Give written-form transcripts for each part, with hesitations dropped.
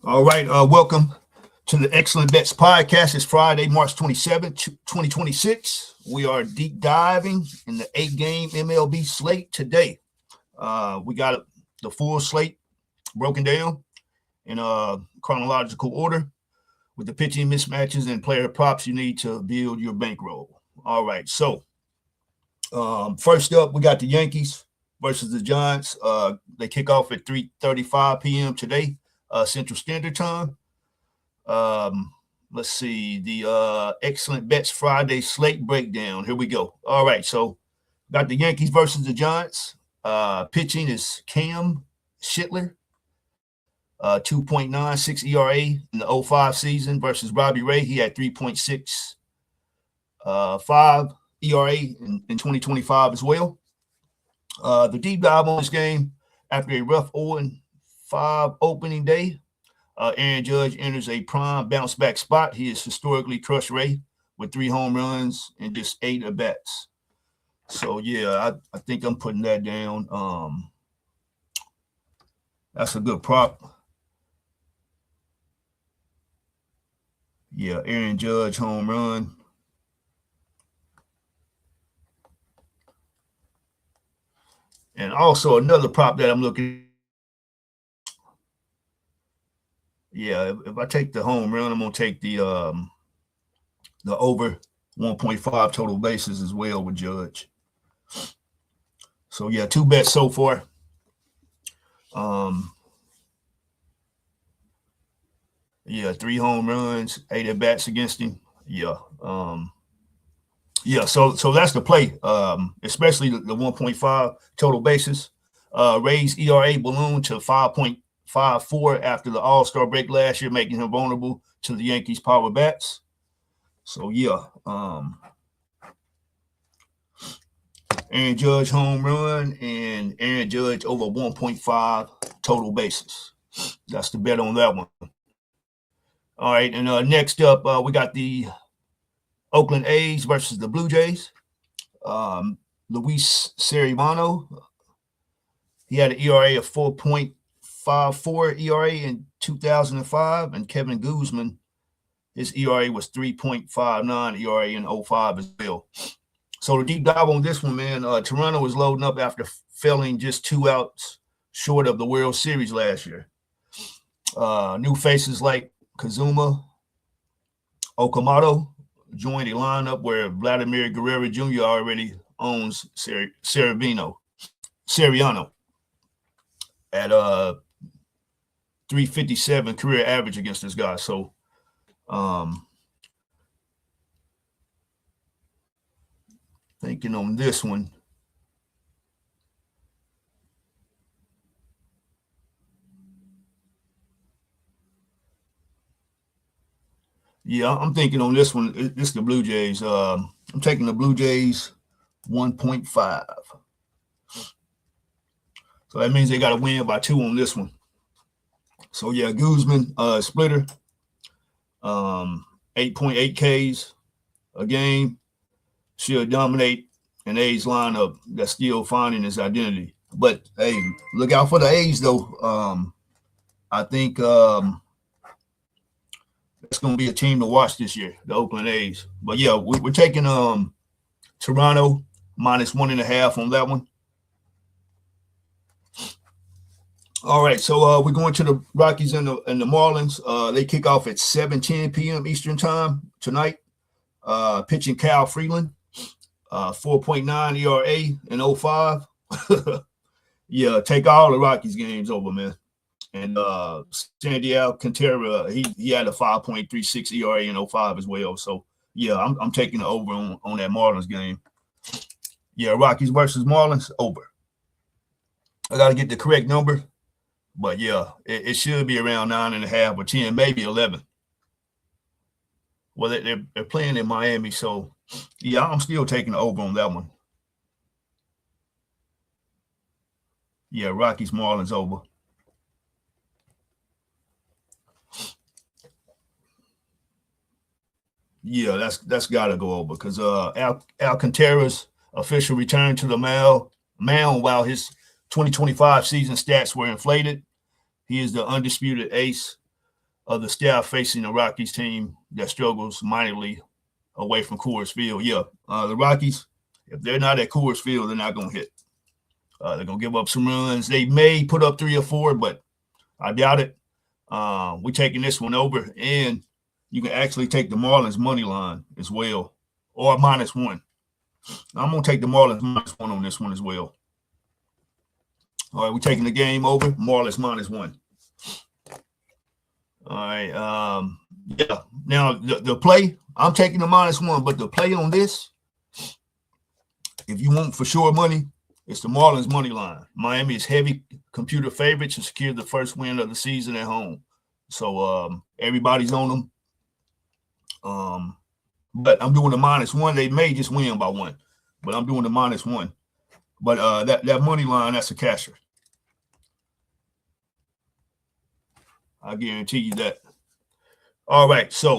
All right. Welcome to the Xcellent Bets Podcast. It's Friday, March 27th, 2026. We are deep diving in the 8-game MLB slate today. We got the full slate broken down in chronological order with the pitching mismatches and player props you need to build your bankroll. All right. So first up, we got the Yankees versus the Giants. They kick off at 3:35 p.m. today. Central Standard Time. Let's see the Excellent Bets Friday slate breakdown. Here we go. All right, so got the Yankees versus the Giants. Pitching is Cam Schittler, 2.96 ERA in the 05 season versus Robbie Ray. He had 3.65 ERA in 2025 as well. The deep dive on this game after a rough 0-5 opening day. Aaron Judge enters a prime bounce back spot. He has historically crushed Ray with 3 home runs and just 8 at-bats. So, yeah, I think I'm putting that down. That's a good prop. Yeah, Aaron Judge home run. And also another prop that I'm looking at. Yeah, if I take the home run, I'm gonna take the over 1.5 total bases as well with Judge. So yeah, 2 bets so far. Yeah, 3 home runs, 8 at bats against him. Yeah. Yeah, so that's the play. Especially the 1.5 total bases. Ray's ERA ballooned to 5.54 after the All-Star break last year, making him vulnerable to the Yankees' power bats. So yeah, Aaron Judge home run and Aaron Judge over 1.5 total bases. That's the bet on that one. All right, and next up, we got the Oakland A's versus the Blue Jays. Luis Severino, he had an ERA of 4.54 ERA in 2005, and Kevin Guzman, his ERA was 3.59 ERA in 05 as well. So the deep dive on this one, man, Toronto was loading up after failing just 2 outs short of the World Series last year. New faces like Kazuma Okamoto joined a lineup where Vladimir Guerrero Jr. already owns Severino at 357 career average against this guy. So thinking on this one. Yeah, I'm thinking on this one. It's the Blue Jays. I'm taking the Blue Jays 1.5. So that means they got to win by 2 on this one. So yeah, Guzman splitter, 8.8 Ks a game, should dominate an A's lineup that's still finding its identity. But hey, look out for the A's though. I think it's going to be a team to watch this year, the Oakland A's. But yeah, we're taking Toronto minus 1.5 on that one. All right, so we're going to the Rockies and the Marlins. They kick off at 7:10 p.m. Eastern time tonight. Pitching Kyle Freeland, 4.9 ERA in 05. Yeah, take all the Rockies games over, man. And Sandy Alcantara, he had a 5.36 ERA in 05 as well. So yeah, I'm taking the over on that Marlins game. Yeah, Rockies versus Marlins, over. I got to get the correct number. But yeah, it should be around 9.5 or 10, maybe 11. Well, they're playing in Miami, so yeah, I'm still taking the over on that one. Yeah, Rockies Marlins over. Yeah, that's got to go over because Alcantara's official return to the mound while his 2025 season stats were inflated. He is the undisputed ace of the staff facing the Rockies team that struggles mightily away from Coors Field. Yeah, the Rockies, if they're not at Coors Field, they're not going to hit. They're going to give up some runs. They may put up 3 or 4, but I doubt it. We're taking this one over, and you can actually take the Marlins money line as well, or -1. I'm going to take the Marlins -1 on this one as well. All right, we're taking the game over, Marlins -1. All right, yeah. Now, the play, I'm taking the -1, but the play on this, if you want for sure money, it's the Marlins money line. Miami is heavy computer favorite to secure the first win of the season at home. So everybody's on them. But I'm doing the -1. They may just win by 1, but I'm doing the -1. But that money line, that's a casher. I guarantee you that. All right, so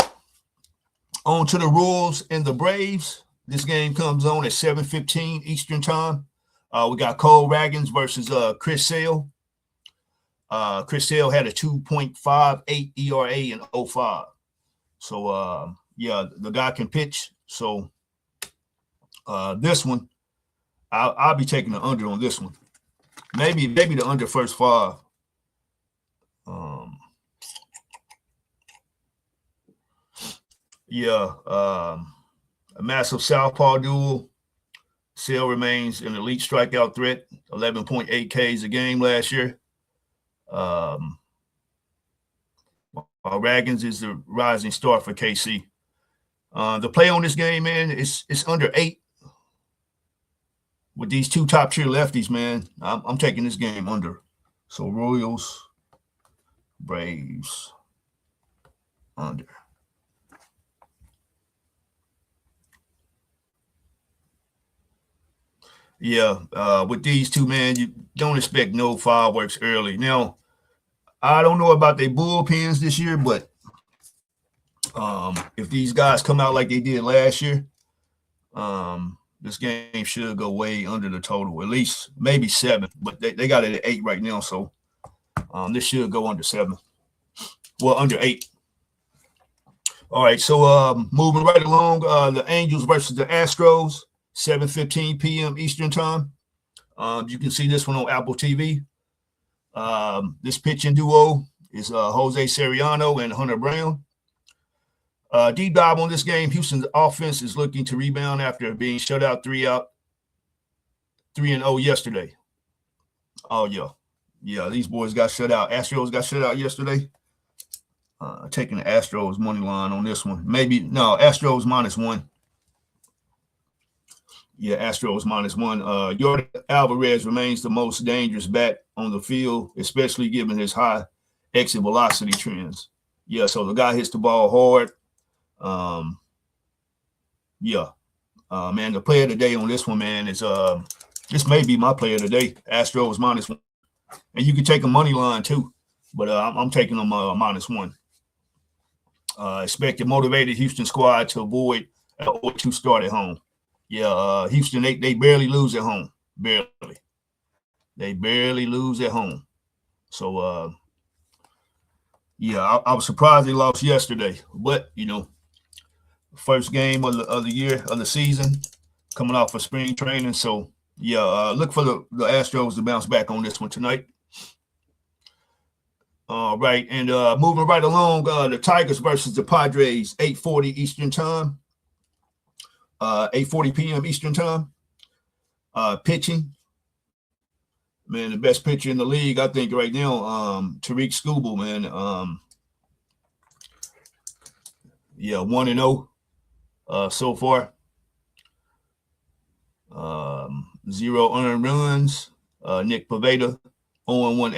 on to the Royals and the Braves. This game comes on at 7:15 Eastern time. We got Cole Ragans versus Chris Sale. Chris Sale had a 2.58 ERA in 05. So, yeah, the guy can pitch. So this one, I'll be taking the under on this one. Maybe the under first 5. Yeah, a massive southpaw duel. Sale remains an elite strikeout threat, 11.8 Ks a game last year. Ragans is the rising star for KC. The play on this game, man, it's under 8. With these 2 top-tier lefties, man, I'm taking this game under. So Royals, Braves, under. Yeah, with these 2, man, you don't expect no fireworks early. Now, I don't know about their bullpens this year, but if these guys come out like they did last year, this game should go way under the total, at least maybe 7. But they got it at 8 right now, so this should go under 7. Well, under 8. All right, so moving right along, the Angels versus the Astros. 7:15 p.m. Eastern time. You can see this one on Apple TV. This pitching duo is Jose Seriano and Hunter Brown. Deep dive on this game. Houston's offense is looking to rebound after being shut out 3-0 yesterday. Oh, yeah. Yeah, these boys got shut out. Astros got shut out yesterday. Taking the Astros money line on this one. Astros -1. Yeah, Astros -1. Jordan Alvarez remains the most dangerous bat on the field, especially given his high exit velocity trends. Yeah, so the guy hits the ball hard. Man, the player of the day on this one, man, is this may be my player of the day. Astros -1. And you can take a money line too, but I'm taking them -1. Expect a motivated Houston squad to avoid an 0-2 start at home. Yeah, Houston, they barely lose at home. Barely. They barely lose at home. So, I was surprised they lost yesterday. But, first game of the year, of the season, coming off of spring training. So, look for the Astros to bounce back on this one tonight. All right, and moving right along, the Tigers versus the Padres, 8:40 Eastern time. 8:40 p.m. Eastern time. Pitching. Man, the best pitcher in the league, I think, right now, Tariq Skubal, man. 1-0 so far. 0 earned runs. Nick Pivetta, 0-1,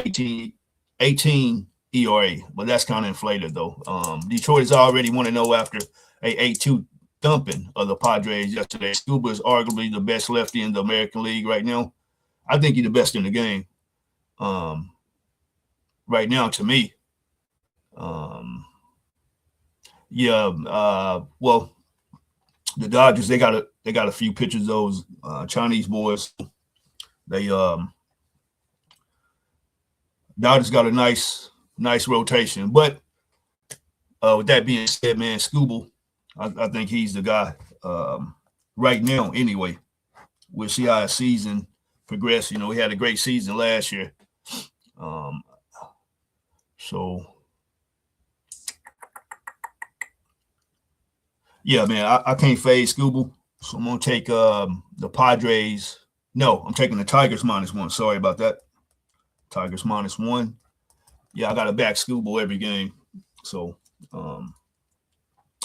18 ERA. But that's kind of inflated, though. Detroit is already 1-0 after a 8-2 thumping of the Padres yesterday. Skubal is arguably the best lefty in the American League right now. I think he's the best in the game right now to me. Well, the Dodgers, they got a few pitchers, those Chinese boys. They Dodgers got a nice rotation, but With that being said, man, Scooble, I think he's the guy right now. Anyway, we'll see how his season progress. You know, he had a great season last year. So yeah, man, I can't fade Scooble. So I'm gonna take the Padres. No, I'm taking the Tigers -1. Sorry about that. Tigers -1. Yeah, I got to back Scooble every game. So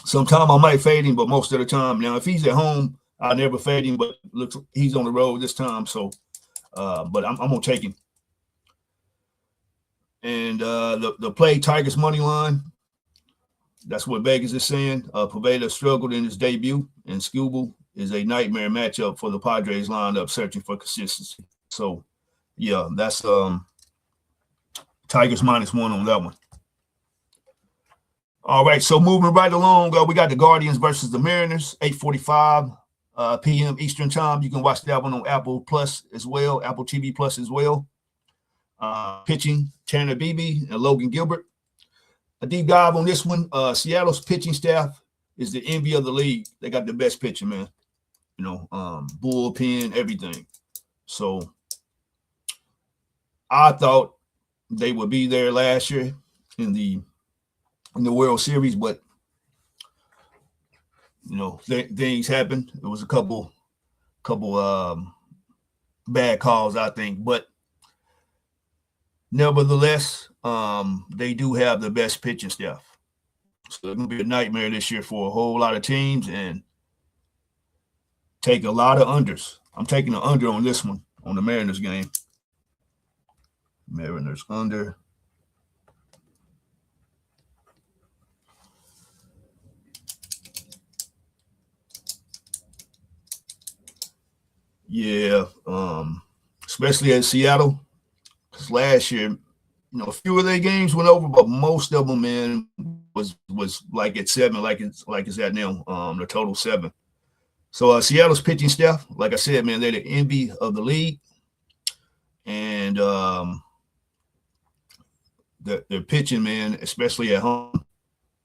sometime I might fade him, but most of the time, now if he's at home, I never fade him. But looks he's on the road this time, so but I'm gonna take him. And the play Tigers money line. That's what Vegas is saying. Pavetta struggled in his debut, and Scooble is a nightmare matchup for the Padres lineup searching for consistency. So, yeah, that's Tigers -1 on that one. All right, so moving right along, we got the Guardians versus the Mariners, 8:45 p.m. Eastern time. You can watch that one on Apple Plus as well, Apple TV Plus as well. Pitching, Tanner Beebe and Logan Gilbert. A deep dive on this one. Seattle's pitching staff is the envy of the league. They got the best pitching, man. You know, bullpen, everything. So I thought they would be there last year in the World Series, but you know, things happened. There was a couple bad calls, I think, but nevertheless, they do have the best pitching staff. So it's going to be a nightmare this year for a whole lot of teams and take a lot of unders. I'm taking the under on this one, on the Mariners game. Mariners under. Yeah, especially at Seattle. Because last year, you know, a few of their games went over, but most of them, man, was like at 7, like it's at now, the total 7. So Seattle's pitching staff, like I said, man, they're the envy of the league, and they're pitching, man, especially at home.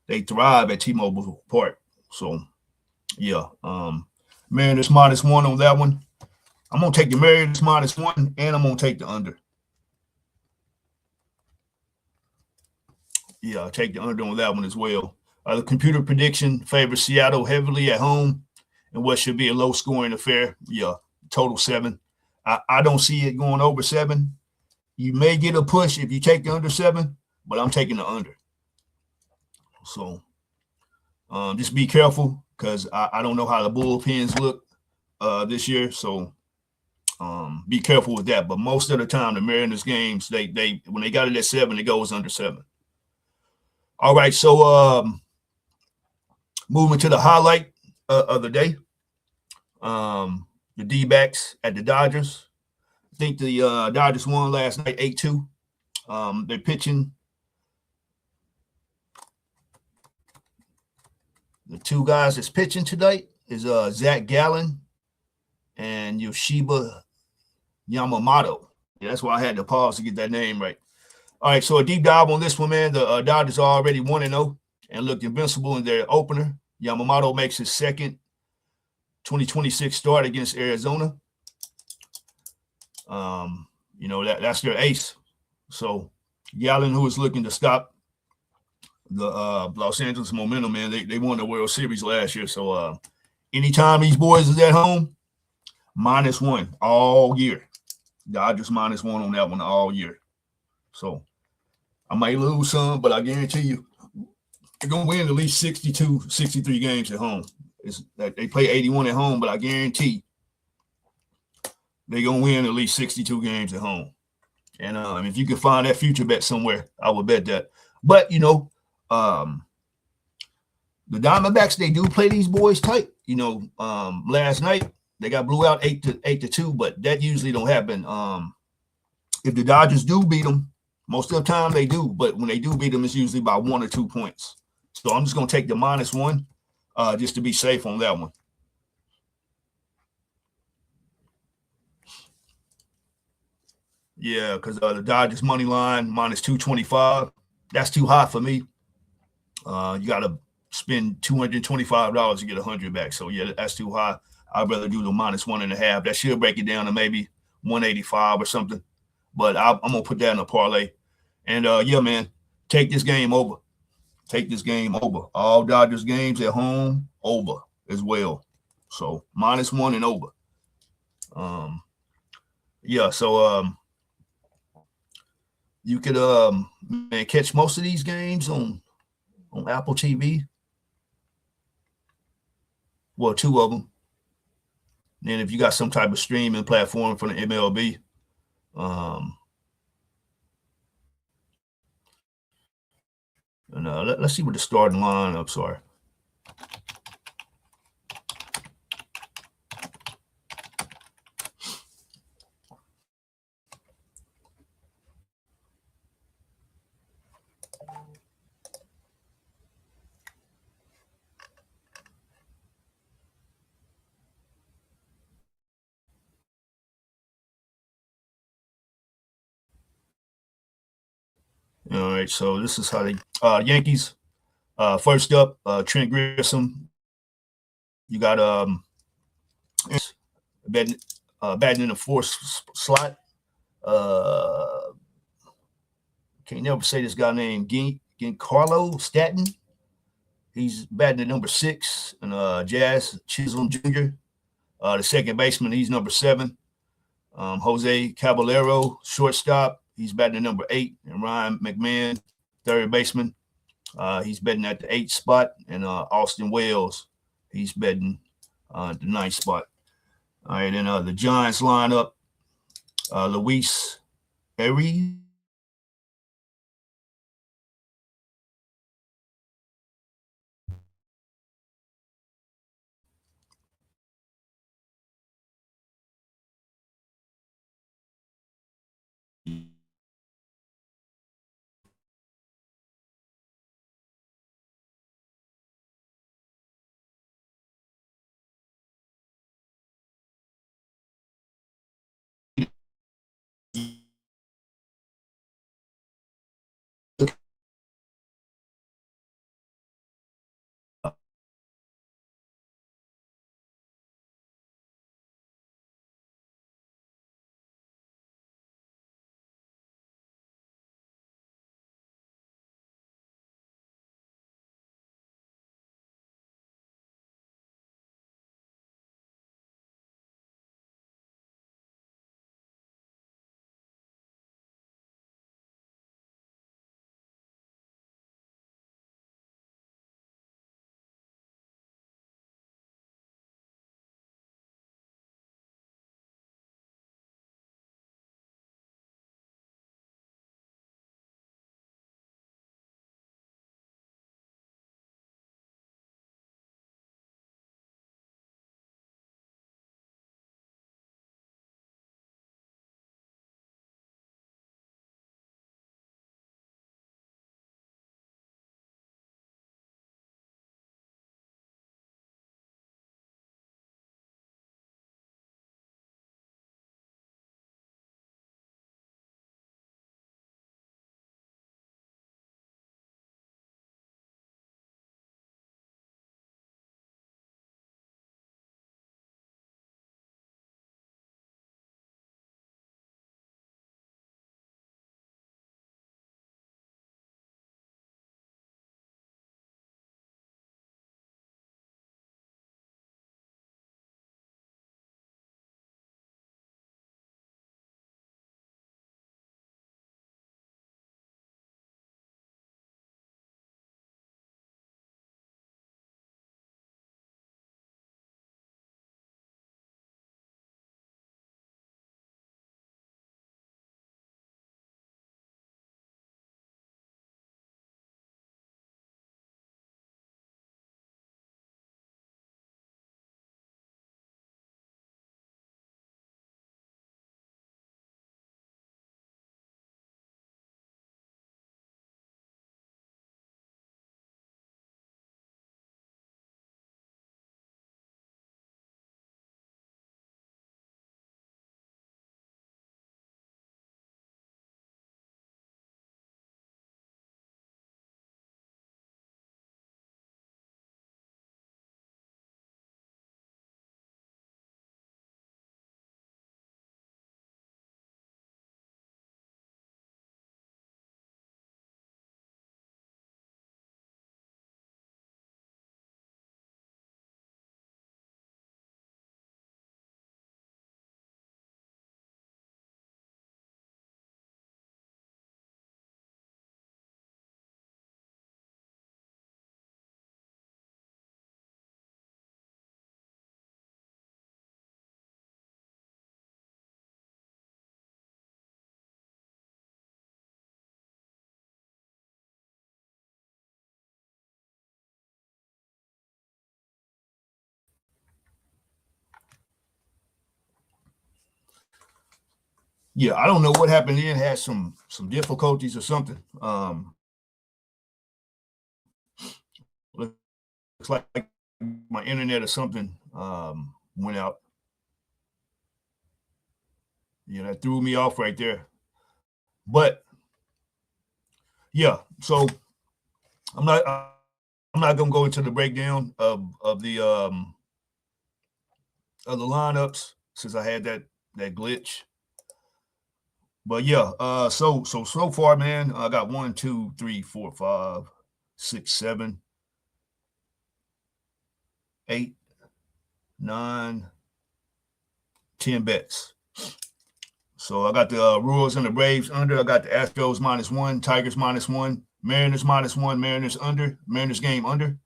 They thrive at T-Mobile Park. So yeah, Mariners -1 on that one. I'm gonna take the Mariners -1, and I'm gonna take the under. Yeah, I'll take the under on that one as well. The computer prediction favors Seattle heavily at home in what should be a low-scoring affair. Yeah, total 7. I don't see it going over 7. You may get a push if you take the under 7, but I'm taking the under. So just be careful because I don't know how the bullpens look this year. So be careful with that. But most of the time, the Mariners games, they when they got it at 7, it goes under 7. All right, so moving to the highlight of the day, the D-backs at the Dodgers. I think the Dodgers won last night 8-2. They're pitching. The two guys that's pitching tonight is Zach Gallen and Yoshiba Yamamoto. Yeah, that's why I had to pause to get that name right. All right, so a deep dive on this one, man. The Dodgers are already 1-0 and looked invincible in their opener. Yamamoto makes his second 2026 start against Arizona. You know, that's their ace. So Gallen, who is looking to stop the Los Angeles momentum, man, they won the World Series last year. So anytime these boys is at home, -1 all year. Dodgers -1 on that one all year. So I might lose some, but I guarantee you they're going to win at least 62, 63 games at home. They play 81 at home, but I guarantee they're going to win at least 62 games at home. And if you can find that future bet somewhere, I would bet that. But, you know, the Diamondbacks, they do play these boys tight. You know, last night they got blew out 8-2, but that usually don't happen. If the Dodgers do beat them, most of the time they do, but when they do beat them, it's usually by 1 or 2 points. So I'm just going to take the -1 just to be safe on that one. Yeah, because the Dodgers money line -225, that's too high for me. You got to spend $225 to get 100 back. So yeah, that's too high. I'd rather do the -1.5. That should break it down to maybe 185 or something. But I'm gonna put that in a parlay. And yeah, man, take this game over. Take this game over. All Dodgers games at home over as well. So -1 and over. Um, yeah. So you could man catch most of these games on Apple TV. Well, two of them. Then if you got some type of streaming platform for the MLB, um, and let's see what the starting lineups are. All right, so this is how they Yankees. First up, Trent Grissom. You got batting, batting in the fourth slot. Can't never say this guy named Giancarlo Stanton. He's batting at number 6, and Jazz Chisholm Jr. The second baseman, he's number 7. Jose Caballero, shortstop, he's batting at number 8, and Ryan McMahon, third baseman. He's betting at the 8th spot, and Austin Wells, he's betting the 9th spot. All right, and the Giants lineup, Luis Ariz. Yeah, I don't know what happened. It had some difficulties or something. Looks like my internet or something went out. Yeah, that threw me off right there. But yeah, so I'm not gonna go into the breakdown of the lineups since I had that glitch. But yeah, so far, man, I got 1, 2, 3, 4, 5, 6, 7, 8, 9, 10 bets. So I got the Royals and the Braves under. I got the Astros -1, Tigers -1, Mariners -1, Mariners under, Mariners game under,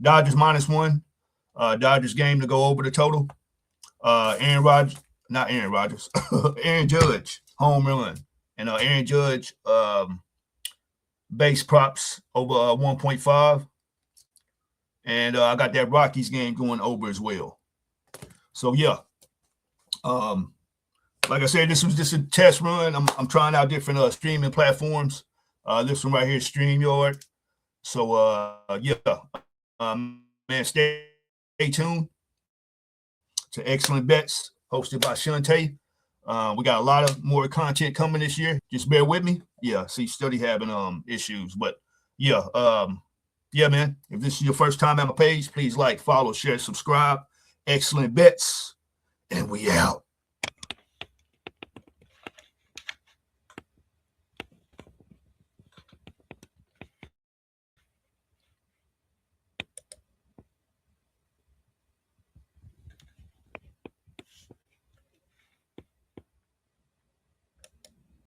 Dodgers -1, Dodgers game to go over the total. Aaron Judge home run, and Aaron Judge base props over 1.5, and I got that Rockies game going over as well. So yeah, like I said, this was just a test run. I'm trying out different streaming platforms. This one right here, StreamYard. So yeah, man, stay tuned to Xcellent Bets, hosted by Shantae. We got a lot of more content coming this year. Just bear with me. Yeah, see, study having issues, but yeah, yeah, man. If this is your first time at my page, please like, follow, share, subscribe. Xcellent Bets, and we out.